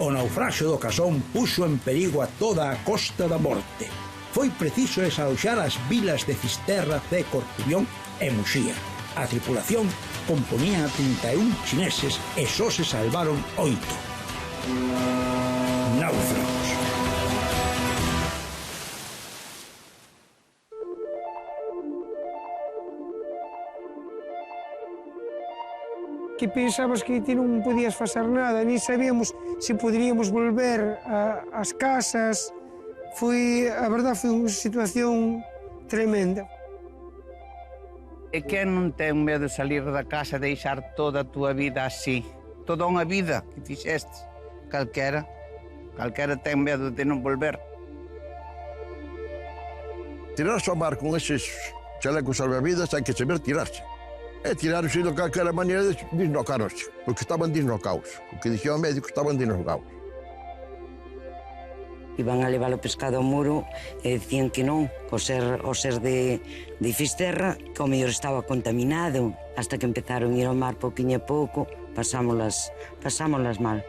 O naufraxio do Casón puxo en perigo a toda a Costa da Morte. Foi preciso desaloxar as vilas de Fisterra, Cee, Corcubión e Muxía. A tripulación componía 31 chineses e só se salvaron 8. Náufragos. Que pensabas que ti non podías facer nada, ni sabíamos se poderíamos volver ás casas. A verdade, foi unha situación tremenda. E quen non ten medo de salir da casa e deixar toda a túa vida así? Toda unha vida que fixestes. Calquera ten medo de non volver. Tirarse ao mar con eses chalecos salvavidas hai que saber tirarse. E tiraron-se de calquera maneira disnocaron-se, porque estaban disnocaos. O que dixía o médico, estaban disnocaos. Iban a levar o pescado ao muro e dicían que non, o ser de Fisterra, que o mellor estaba contaminado, hasta que empezaron a ir ao mar pouquinho a pouco, pasámolas mal.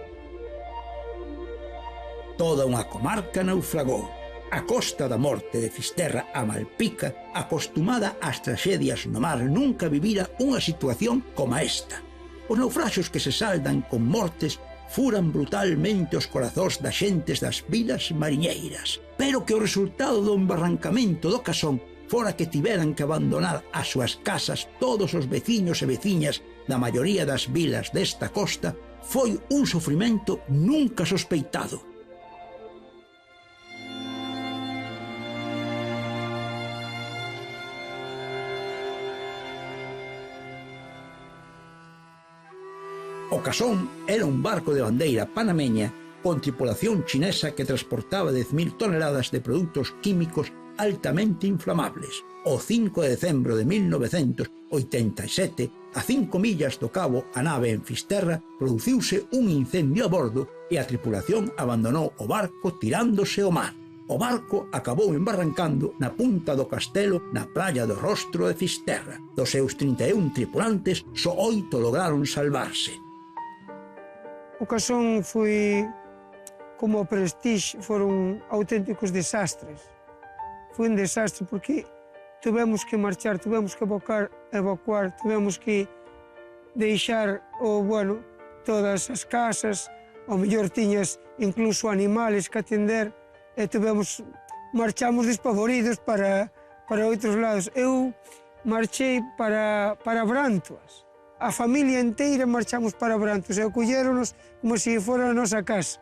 Toda unha comarca naufragou. A Costa da Morte de Fisterra a Malpica, acostumada ás traxedias no mar, nunca vivira unha situación como esta. Os naufraxos que se saldan con mortes furan brutalmente os corazóns das xentes das vilas mariñeiras, pero que o resultado do embarrancamento do Casón fora que tiveran que abandonar as súas casas todos os veciños e veciñas da maioría das vilas desta costa foi un sofrimento nunca sospeitado. O Casón era un barco de bandeira panameña con tripulación chinesa que transportaba 10.000 toneladas de produtos químicos altamente inflamables. O 5 de decembro de 1987, a 5 millas do cabo a nave en Fisterra, produciuse un incendio a bordo e a tripulación abandonou o barco tirándose ao mar. O barco acabou embarrancando na punta do castelo na praia do Rostro de Fisterra. Dos seus 31 tripulantes, só 8 lograron salvarse. O Casón foi como o Prestige, foron auténticos desastres. Foi un desastre porque tivemos que marchar, tivemos que evacuar, tivemos que deixar todas as casas, ao mellor tiñas incluso animales que atender e marchamos despavoridos para outros lados. Eu marchei para Brantoas. A familia inteira marchamos para Brantoas e acolléronos como se fora a nosa casa.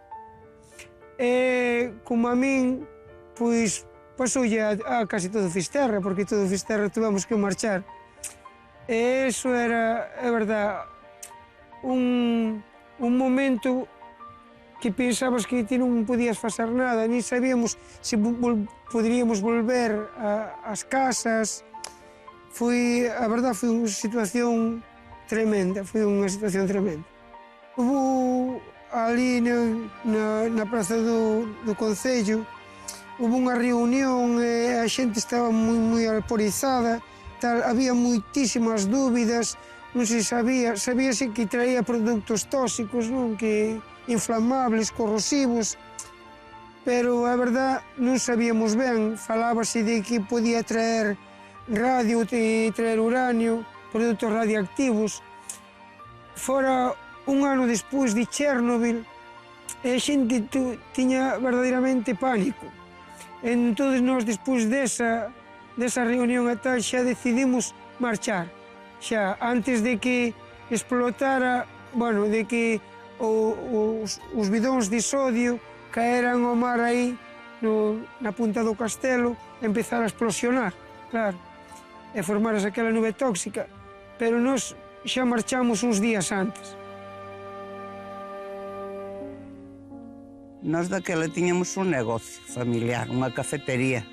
E como a min, pois, pasoulle a case todo Fisterra, porque todo Fisterra tivemos que marchar. E iso era, é verdade, un momento que pensabas que ti non podías facer nada, ni sabíamos se poderíamos volver ás casas. A verdade, foi unha situación tremenda, foi unha situación tremenda. Hubo ali na praza do Concello, hubo unha reunión e a xente estaba moi alporizada, había moitísimas dúbidas, non se sabíase que traía produtos tóxicos, non, que inflamables, corrosivos, pero a verdade non sabíamos ben, falábase de que podía traer radio, traer uranio, produtos radioactivos. Fora un ano despois de Chernobyl, a xente tiña verdadeiramente pánico. Entón, nós, despois desa reunión e tal, xa decidimos marchar. Xa, antes de que explotara, de que os bidóns de sodio caeran ao mar aí na punta do castelo e empezar a explosionar, claro, e formarase aquela nube tóxica. Pero nós xa marchamos uns días antes. Nós daquela tiñamos un negocio familiar, unha cafetería,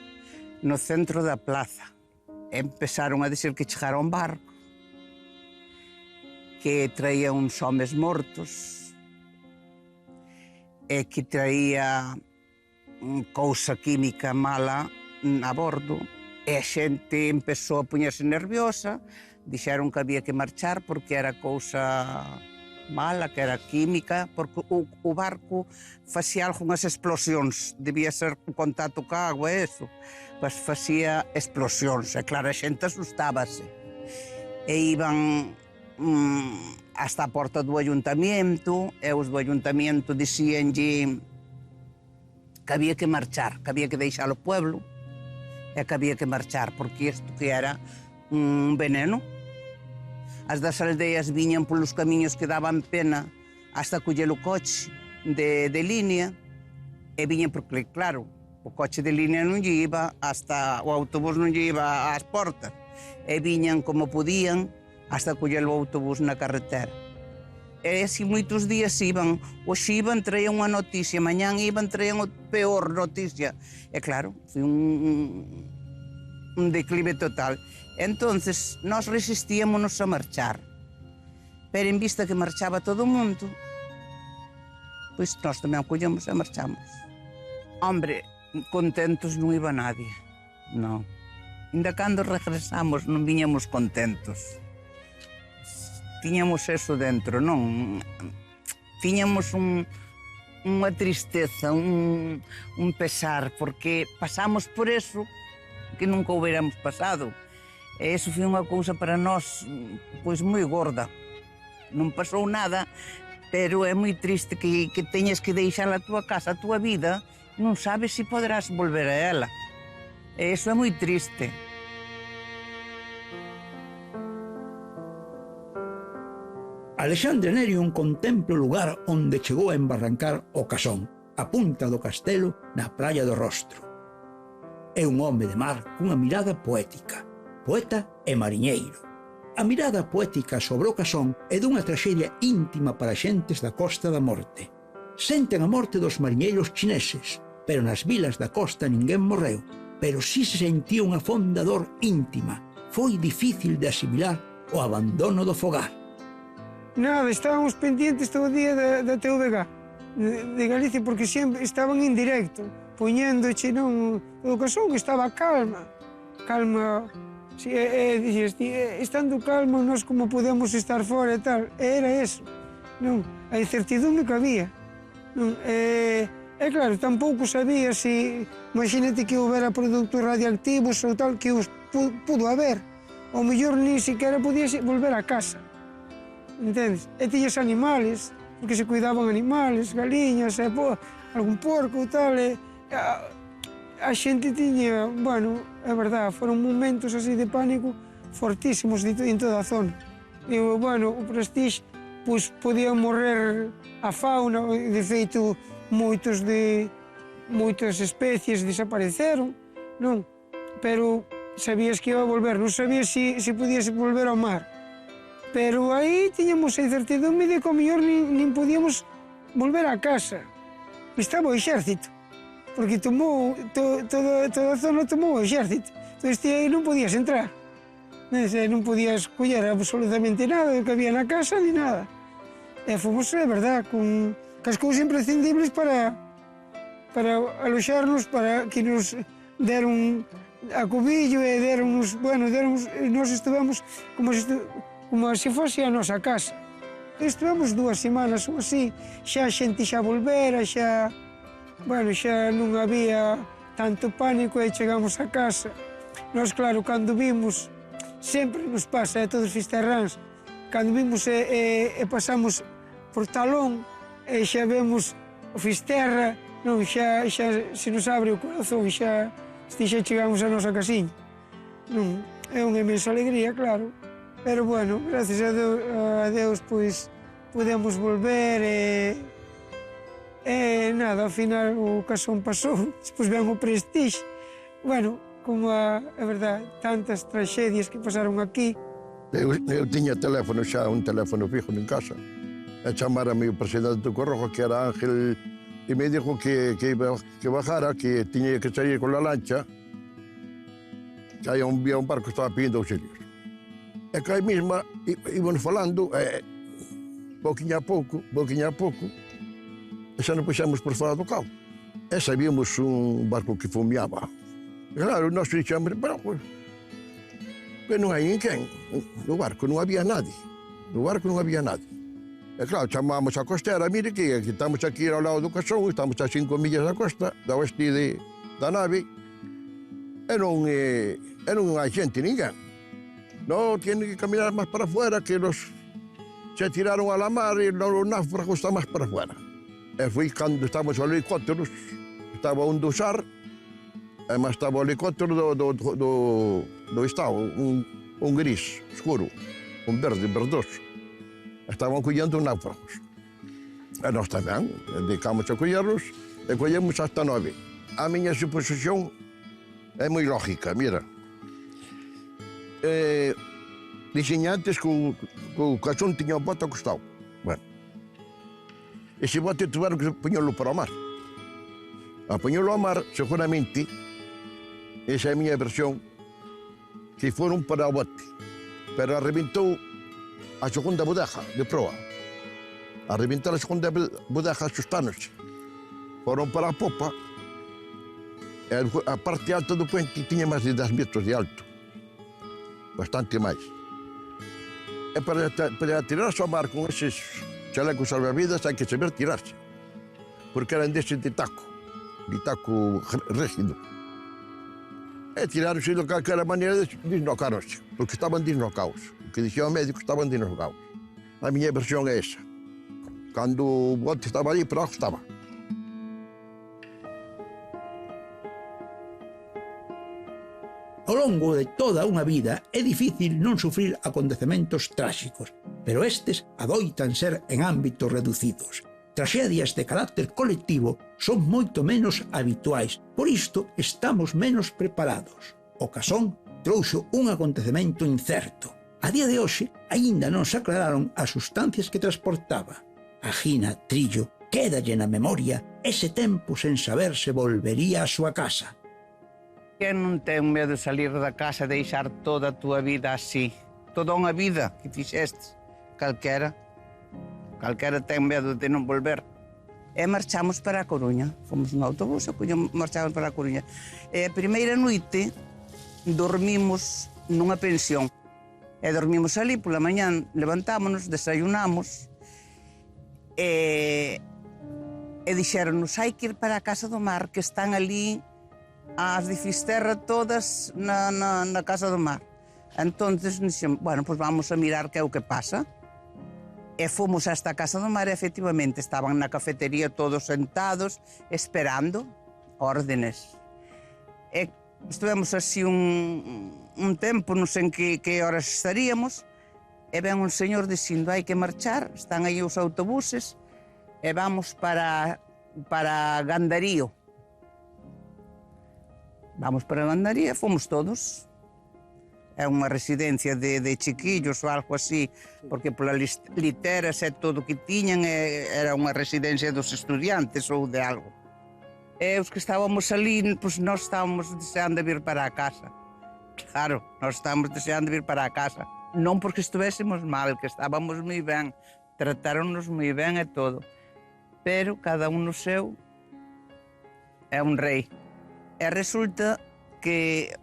no centro da plaza. Empezaron a dicir que chegara un barco, que traía uns homes mortos, e que traía cousa química mala a bordo, e a xente empezou a poñerse nerviosa. Dixeron que había que marchar porque era cousa mala, que era química, porque o barco facía algunhas explosións, debía ser o contacto ca agua, eso, pois facía explosións, e claro, a xente asustábase. E iban hasta a porta do ayuntamiento, e os do ayuntamiento dicíanlle que había que marchar, que había que deixar o pueblo, e que había que marchar, porque isto que era un veneno. As das aldeas viñan polos camiños que daban pena hasta coller o coche de línea, e viñan porque, claro, o coche de línea non lle iba hasta, o autobús non lle iba ás portas, e viñan como podían hasta coller o autobús na carretera. E así moitos días iban, hoxe iban, traían unha noticia, mañán iban, traían o peor noticia. E claro, foi un declive total. Entonces, nós resistíamonos a marchar. Pero en vista que marchaba todo o mundo, pois nós tamén collemos e marchamos. Hombre, contentos non iba nadie, non. Ainda cando regresamos non viñamos contentos. Tiñamos eso dentro, non? Tiñamos unha tristeza, un pesar, porque pasamos por eso que nunca hubiéramos pasado. E iso foi unha cousa para nós, pois, moi gorda. Non pasou nada, pero é moi triste que teñas que deixar a túa casa, a túa vida, non sabes se poderás volver a ela. E iso é moi triste. Alexandre Nerion contempla o lugar onde chegou a embarrancar o Casón, a punta do castelo na praia do Rostro. É un home de mar cunha mirada poética, poeta e mariñeiro. A mirada poética sobre o Casón é dunha traxedia íntima para xentes da Costa da Morte. Senten a morte dos mariñeiros chineses, pero nas vilas da costa ninguén morreu, pero si se sentía unha fonda dor íntima. Foi difícil de asimilar o abandono do fogar. Nada, estábamos pendientes todo o día da TVG de Galicia, porque sempre estaban en directo, poñéndoche, non, o Casón estaba calma, si, dixes, estando calma, nós como podemos estar fora e tal, era eso, non, a incertidumbre que había, non, e claro, tampouco sabía se, imagínate que houbera produtos radioactivos ou tal, que os pudo haber, ao mellor ni siquiera podías volver a casa, entendes? E tiñas animales, porque se cuidaban animales, galiñas, algún porco e tal, a xente tiña, bueno, é verdad, foron momentos así de pánico fortísimos en toda a zona. E, bueno, o Prestige, pois, podían morrer a fauna, de feito, moitas especies desapareceron, non? Pero sabías que iba a volver, non sabías se podías volver ao mar. Pero aí tiñamos a incertidumbre de que ao mellor nin podíamos volver a casa. Estaba o exército, porque tomou, toda a zona tomou o exército. Entón, aí non podías entrar. Non podías coller absolutamente nada do que había na casa, ni nada. E fomos, é verdad, con as cousas imprescindibles para aloxarnos, para que nos deron a cobillo e deronnos, bueno, nós estivemos como se fose a nosa casa. Estivemos 2 semanas ou así, xa a xente xa volvera, xa non había tanto pánico e chegamos a casa. Nós, claro, cando vimos, sempre nos pasa a todos os fisterráns, cando vimos e pasamos por Talón e xa vemos o Fisterra, non, xa se nos abre o corazón, xa chegamos a nosa casiña. Non, é unha inmensa alegría, claro. Pero, bueno, gracias a Deus, pois, podemos volver e nada, ao final o Casón pasou, despois ven o Prestige. Bueno, como é verdade, tantas traxedias que pasaron aquí. Eu tiña teléfono xa, un teléfono fijo en casa. E chamara-me o presidente do Corrojo, que era Ángel, e me dixo que bajara, que tiña que sair con la lancha, que había un barco que estaba pidiendo auxilios. E que aí mesma íbamos falando, pouquinho a pouco, e xa nos puxemos por fora do cabo. E sabíamos un barco que fumeaba. E claro, nós dixemos, pero pues non hai ninguén. No barco non había nadie. No barco non había nadie. E claro, chamamos a costera, mire que estamos aquí ao lado do Casón, estamos a 5 millas da costa, da oeste da nave, e non hai xente, ninguén. Non, tienen que caminar máis para afuera, que se tiraron a la mar e os náufragos están máis para afuera. E foi cando estábamos os helicópteros, estaba un do SAR, e máis estaba o helicóptero do Estado, un gris, escuro, un verde, verdoso. Estaban collendo náufragos. E nós tamén, dedicamos a collerlos, e collemos hasta 9. A miña suposición é moi lógica, mira. Dixen antes que o Casón tiña o bote acostado. Bueno, ese bote tuveron que poñelo para o mar. A poñelo ao mar, seguramente, esa é a miña versión, que foron para o bote, pero arrebentou a segunda bodega de proa. A reventar a segunda bodega asustándose. Foron para a popa, e a parte alta do puente tiña máis de 10 metros de alto. Bastante máis. E para tirarse ao mar con eses chalecos salvavidas hai que saber tirarse. Porque eran deses de taco rígido. E tiraronse de calquera maneira, desnocaronse, porque estaban desnocados. O que dixía o médico, estaban desnocados. A miña versión é esa. Cando o bote estaba ali, para abaixo estaba. Ao longo de toda unha vida é difícil non sufrir acontecementos tráxicos, pero estes adoitan ser en ámbitos reducidos. Traxedias de carácter colectivo son moito menos habituais, por isto estamos menos preparados. O Casón trouxo un acontecemento incerto. A día de hoxe, aínda non se aclararon as sustancias que transportaba. A Gina Trillo quédalle na memoria ese tempo sen saber se volvería á súa casa. Quen non ten medo de salir da casa e deixar toda a túa vida así? Toda unha vida que fixestes. Calquera ten medo de non volver. E marchamos para a Coruña. Fomos no autobús e marchamos para a Coruña. E a primeira noite dormimos nunha pensión. E dormimos ali, pola mañán levantámonos, desayunamos e dixéronos hai que ir para a Casa do Mar, que están ali as de Fisterra todas na Casa do Mar. Entonces dixemos, bueno, pues vamos a mirar que é o que pasa. E fomos a esta Casa do Mar e efectivamente estaban na cafetería todos sentados esperando órdenes. E estivemos así un tempo, non sei en que horas estaríamos, e ven un señor dicindo hai que marchar, están aí os autobuses, e vamos para Gandarío. Vamos para Gandarío, fomos todos. É unha residencia de chiquillos ou algo así, porque pola literas e todo o que tiñan era unha residencia dos estudiantes ou de algo. E os que estábamos ali, pois nós estábamos deseando vir para a casa. Claro, nós estábamos deseando vir para a casa. Non porque estuvésemos mal, que estábamos moi ben, trataronnos moi ben e todo. Pero cada un no seu é un rei. E resulta que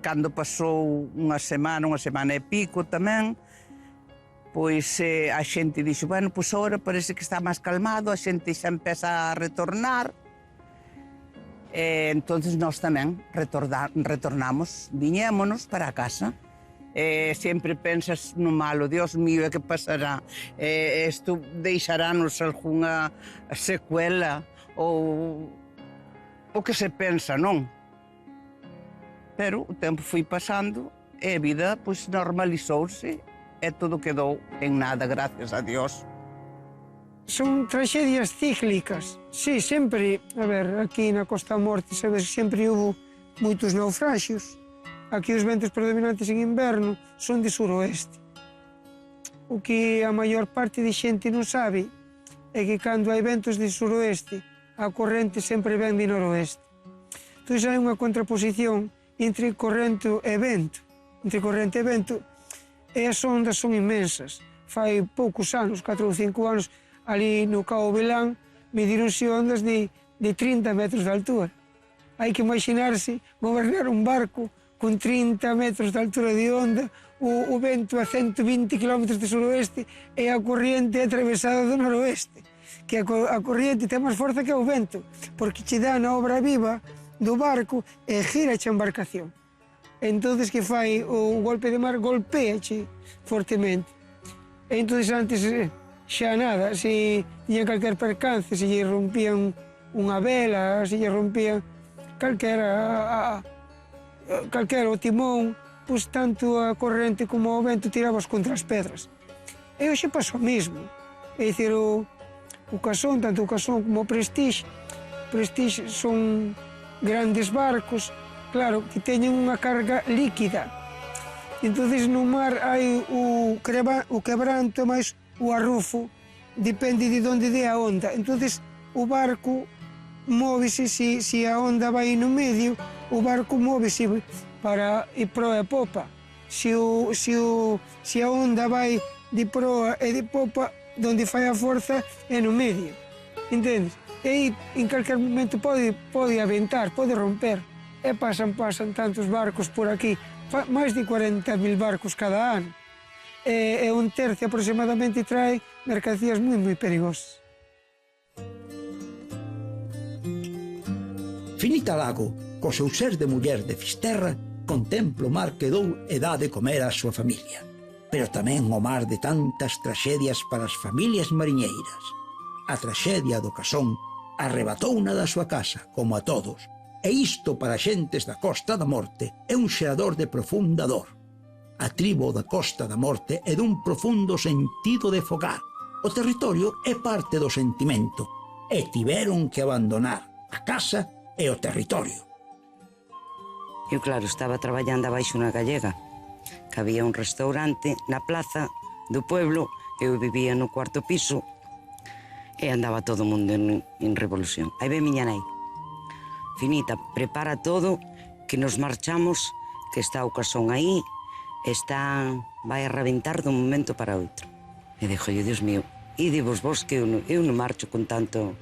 cando pasou unha semana e pico tamén, pois a xente dixo, bueno, pois agora parece que está máis calmado, a xente xa empeza a retornar. E entonces nós tamén retornamos, viñémonos para a casa. Sempre pensas no malo, Dios mío, que pasará? Isto deixarános algunha secuela ou o que se pensa, non? Pero o tempo foi pasando e a vida pois normalizouse e todo quedou en nada, gracias a Dios. Son traxedias cíclicas. Sí, sempre, a ver, aquí na Costa Morte, sabes, sempre houve moitos naufraxios. Aquí os ventos predominantes en inverno son de suroeste. O que a maior parte de xente non sabe é que cando hai ventos de suroeste, a corrente sempre ven de noroeste. Entón hai unha contraposición entre corrente e vento. Entre corrente e vento, e as ondas son inmensas. Fai poucos anos, 4 ou 5 anos, ali no Cabo Belán, medironse ondas de 30 metros de altura. Hai que imaginarse gobernar un barco con 30 metros de altura de onda o vento a 120 km de suroeste e a corriente atravesada do noroeste, que a corriente ten máis forza que o vento, porque che dá na obra viva do barco e gira-che a embarcación. Entón, que fai o golpe de mar, golpea-che fortemente. Entón, antes xa nada, se tiña calquer percance, se lle rompían unha vela, se lle rompían calquera o timón, pois tanto a corrente como o vento tirabas contra as pedras. E hoxe pasa o mesmo. É dicir, o Casón, tanto o Casón como o Prestige son grandes barcos, claro, que teñen unha carga líquida. Entón, no mar hai o quebranto máis o arrufo, depende de onde dé a onda. Entón, o barco móvese, se a onda vai no medio, o barco móvese para ir proa e popa. Se a onda vai de proa e de popa, donde fai a forza é no medio. Entendes? E aí, en calquer momento, pode aventar, pode romper. E pasan tantos barcos por aquí, máis de 40.000 barcos cada ano. E un tercio aproximadamente trae mercancías moi perigosas. Finita Lago, co seu ser de muller de Fisterra, contempla o mar que dou e dá de comer á súa familia. Pero tamén o mar de tantas traxedias para as familias mariñeiras. A traxedia do Casón arrebatouna da súa casa, como a todos, e isto para xentes da Costa da Morte é un xerador de profunda dor. A tribo da Costa da Morte é dun profundo sentido de fogar. O territorio é parte do sentimento, e tiveron que abandonar a casa e o territorio. Eu, claro, estaba traballando abaixo na Gallega, que había un restaurante na plaza do pueblo, eu vivía no cuarto piso, e andaba todo o mundo en revolución. Aí ve miña nai. Finita, prepara todo, que nos marchamos, que está o Casón aí, vai a reventar dun momento para outro. E dixo, Dios mío, idevos vos que eu non marcho con tanto...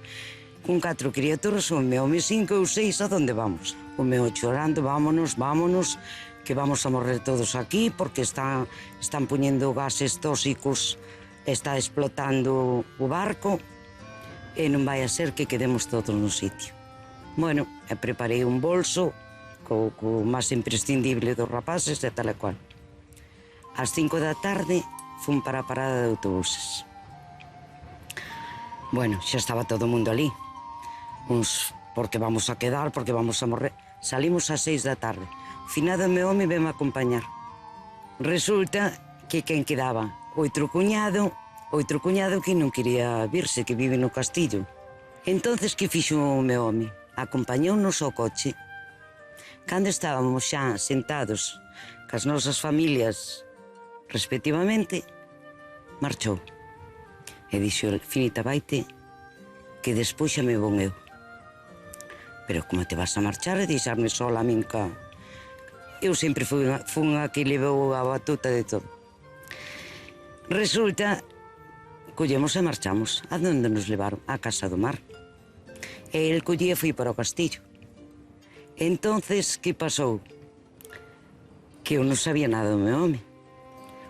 Con 4 criaturas, o meu 5 ou 6, a donde vamos? O meu chorando, vámonos, que vamos a morrer todos aquí, porque están poñendo gases tóxicos, está explotando o barco, e non vai a ser que quedemos todos no sitio. Bueno, preparei un bolso co máis imprescindible dos rapaces e tal e cual. Ás 5 da tarde fun para a parada de autobuses. Bueno, xa estaba todo o mundo ali. Uns porque vamos a quedar, porque vamos a morrer. Salimos ás 6 da tarde. O finado meu home veme acompañar. Resulta que quen quedaba? Outro cuñado que non quería virse, que vive no castillo. Entonces, que fixo o meu home? Acompañounos ao coche. Cando estábamos xa sentados cas nosas familias respectivamente, marchou. E dixo, Finita, vaite, que despois xa me vou eu. Pero como te vas a marchar e deixarme sola a min cá? Eu sempre fui a que levou a batuta de todo. Resulta, collemos e marchamos. A donde nos levaron? A Casa do Mar. E el collía e foi para o castillo. Entonces, que pasou? Que eu non sabía nada do meu home.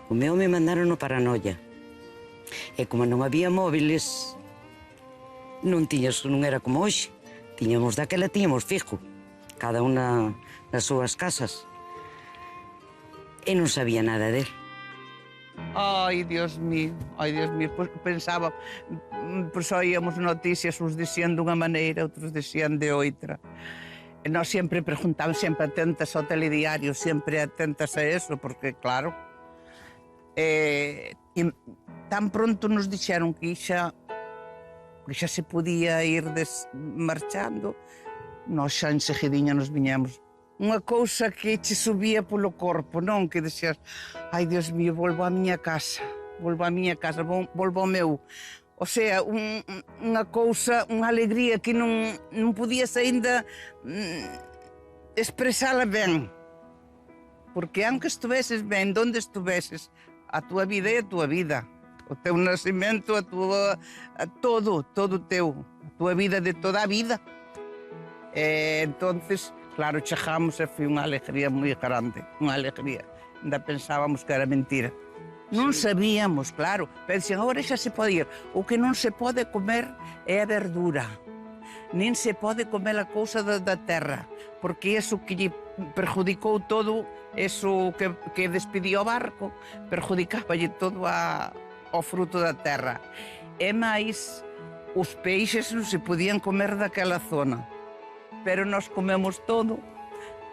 O meu home mandaron para Noia. E como non había móviles, non era como hoxe. Tiñamos fijo, cada unha das súas casas. E non sabía nada del. Ai, Dios mío, pois pensaba, pois oíamos noticias, uns dicían dunha maneira, outros dicían de outra. E nós sempre preguntamos, sempre atentas ao telediario, sempre atentas a eso, porque, claro, tan pronto nos dixeron que xa se podía ir marchando, nós xa enseguidiña nos viñamos. Unha cousa que che subía polo corpo, non? Que dixías, ai, Dios mío, volvo á miña casa, volvo ao meu. O sea, unha cousa, unha alegría que non podías aínda expresala ben. Porque aunque estuveses ben, donde estuveses, a túa vida é a túa vida. O teu nacimento, todo teu, a túa vida de toda a vida. Entonces, claro, chegamos e foi unha alegría moi grande, unha alegría. ainda pensábamos que era mentira. Non sabíamos, claro, pero dicen, agora xa se pode ir. O que non se pode comer é a verdura, nin se pode comer a cousa da terra, porque iso que lle perjudicou todo, eso que despediu o barco, perjudicáballe todo ao fruto da terra. E máis, os peixes non se podían comer daquela zona, pero nós comemos todo.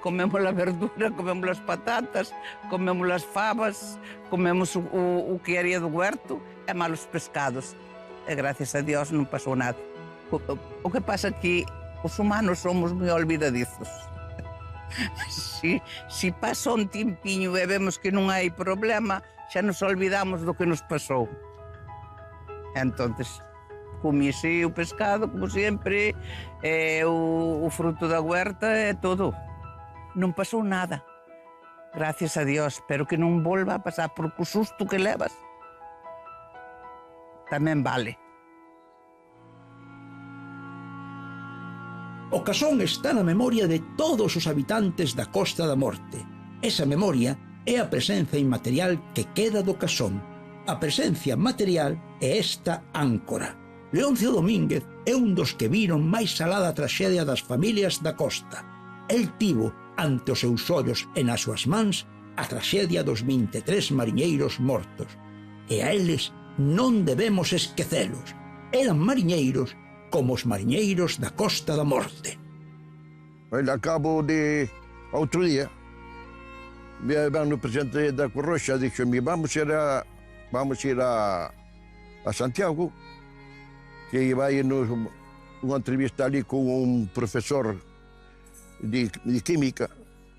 Comemos a verdura, comemos as patatas, comemos as fabas, comemos o que haría do huerto e malos pescados. E gracias a Dios non pasou nada. O que pasa é que os humanos somos moi olvidadizos. Si pasa un timpiño e vemos que non hai problema, xa nos olvidamos do que nos pasou. Entonces, comíse o pescado, como sempre, o fruto da huerta e todo. Non pasou nada, gracias a Dios, pero que non volva a pasar, porque o susto que levas tamén vale. O Casón está na memoria de todos os habitantes da Costa da Morte. Esa memoria é a presenza inmaterial que queda do Casón. A presencia material é esta áncora. Leoncio Domínguez é un dos que viron máis alá da traxedia das familias da costa. El tivo ante os seus ollos e nas súas mans a traxedia dos 23 mariñeiros mortos. E a eles non debemos esquecelos. Eran mariñeiros como os mariñeiros da Costa da Morte. A cabo de outro día, o presidente da Cruz Roxa dixo-me, vamos ir a Santiago, que vai unha entrevista ali con un profesor de química,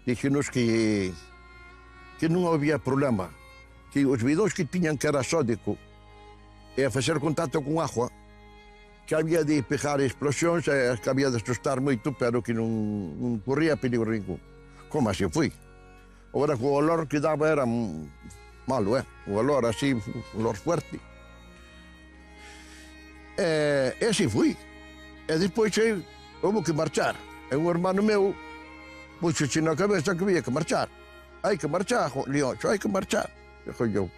dixenos que non había problema, que os bidóns que tiñan que era sódico e a facer contacto con agua, que había de pegar explosións, que había de asustar moito, pero que non corría perigo ningún. Como así foi. Agora, o olor que daba era malo, o olor así, o olor fuerte. E así foi. E despois houve que marchar. E un hermano meu puxoche na cabeza que había que marchar. Hai que marchar, Leoncho, hai que marchar. Dixo eu.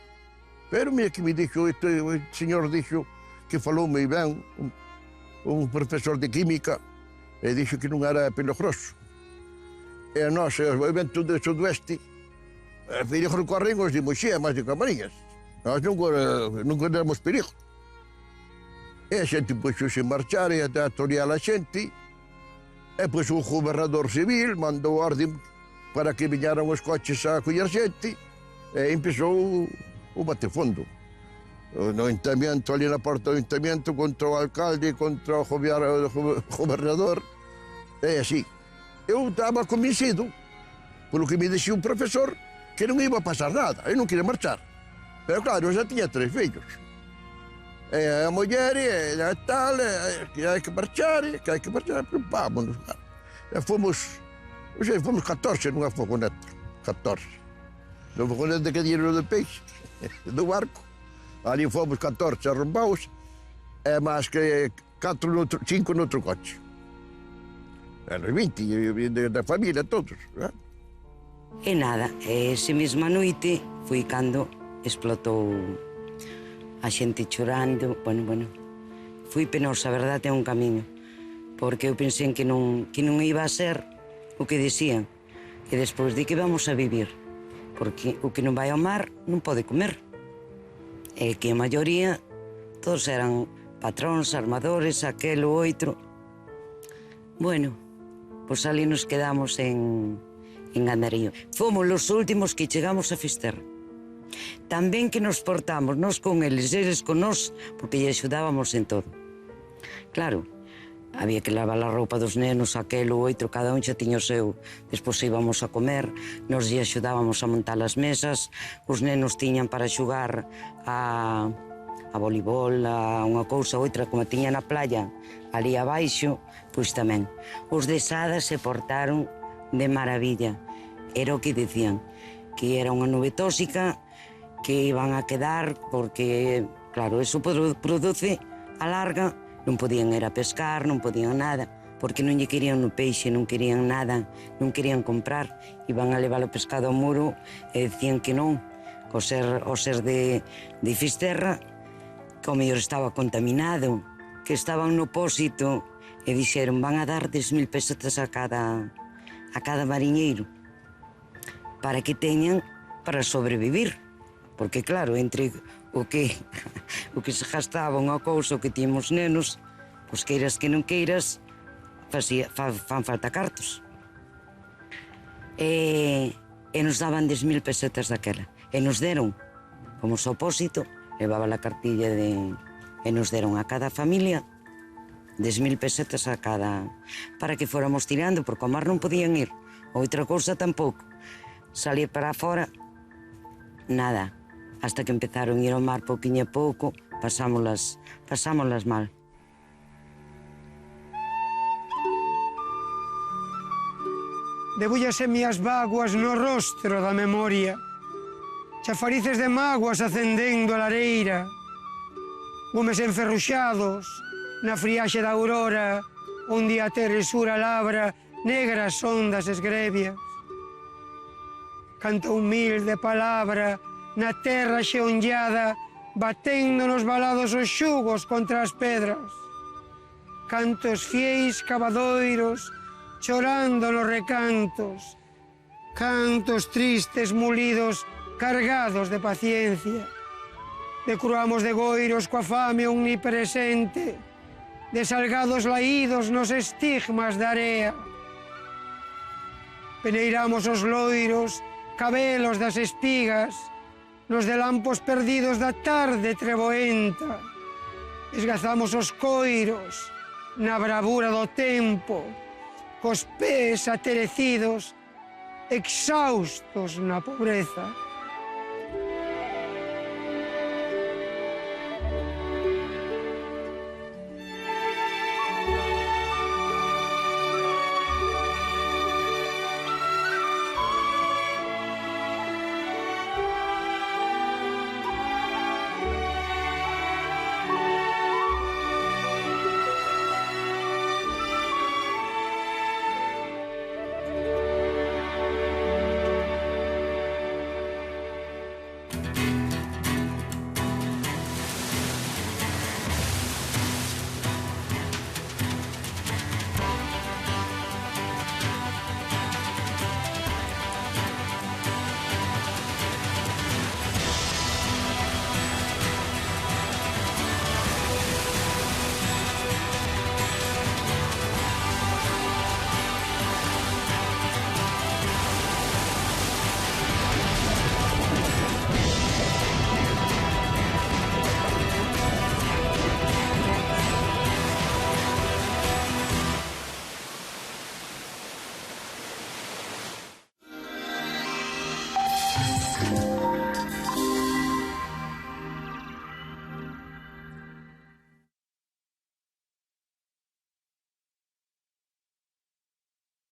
Pero mira que me dixo, o señor dixo que falou moi ben, un profesor de química, e dixo que non era peligroso. E nós, o evento do sudoeste, perigo corren os de Moxía, máis de Camariñas. Nós non corremos perigo. E a xente puxoxe marchar e até atorear a xente. E pois o gobernador civil mandou orden para que viñaran os coches a coller xente e empezou o batefondo. No ayuntamiento, ali na porta do ayuntamiento, contra o alcalde, contra o gobernador. É así. Eu estaba convencido, polo que me dixía un profesor, que non iba a pasar nada, eu non queria marchar. Pero claro, eu já tiña 3 fillos. E a muller e tal, que hai que marchar, pero vámonos. E fomos 14 nunha fogoneta, 14. No fogoneta que dieron de peixe, do barco. Ali fomos 14 arrombados, e máis que 5 noutro coche. Eran 20, da familia, todos. E nada, esa mesma noite foi cando explotou a xente chorando, bueno, foi penosa, a verdade é un camiño, porque eu pensei que non iba a ser o que dicían, que despois de que vamos a vivir, porque o que non vai ao mar non pode comer, e que a maioría todos eran patróns, armadores, aquel ou outro. Bueno, pois ali nos quedamos en Gandarío. Fomos os últimos que chegamos a Fisterra. Tamén que nos portamos, nós con eles con nós, porque lle axudábamos en todo. Claro, había que lavar a roupa dos nenos, aquel ou outro, cada un xa tiña o seu. Despois íbamos a comer, nos lle axudábamos a montar as mesas, os nenos tiñan para xugar a voleibol, a unha cousa ou outra, como tiña na playa, ali abaixo, pois tamén. Os de Sada se portaron de maravilla. Era o que dicían, que era unha nube tóxica, que iban a quedar, porque, claro, eso produce a larga, non podían ir a pescar, non podían nada. porque non lle querían no peixe, non querían nada, non querían comprar. Iban a levar o pescado ao muro e decían que non, o ser de Fisterra, que o mellor estaba contaminado, que estaban no pósito, e dixeron, van a dar 10.000 pesetas a cada mariñeiro, para que teñan para sobrevivir. Porque claro, entre o que se gastaba unha cousa, o que tíamos nenos, pois queiras que non queiras, fan falta cartos. E nos daban 10.000 pesetas daquela. E nos deron, como sopósito, levaba a cartilla e nos deron a cada familia 10.000 pesetas a cada, para que fóramos tirando, porque ao mar non podían ir. Outra cousa tampouco. Salir para fora, nada. Hasta que empezaron a ir ao mar pouquinho a pouco, pasámolas mal. Debúllase-me as vaguas no rostro da memoria, chafarices de mágoas acendendo a lareira, gumes enferruxados na friaxe da aurora, onde a terresura labra negras ondas esgrevias. Canta humilde palabra na terra xeonllada, batendo nos balados os xugos contra as pedras. Cantos fieis cavadoiros, chorando nos recantos, cantos tristes mulidos, cargados de paciencia. Decruamos de goiros coa fame omnipresente, de salgados laídos nos estigmas da area. Peneiramos os loiros, cabelos das espigas, nos delampos perdidos da tarde treboenta. Esgazamos os coiros na bravura do tempo, cos pés aterecidos, exhaustos na pobreza.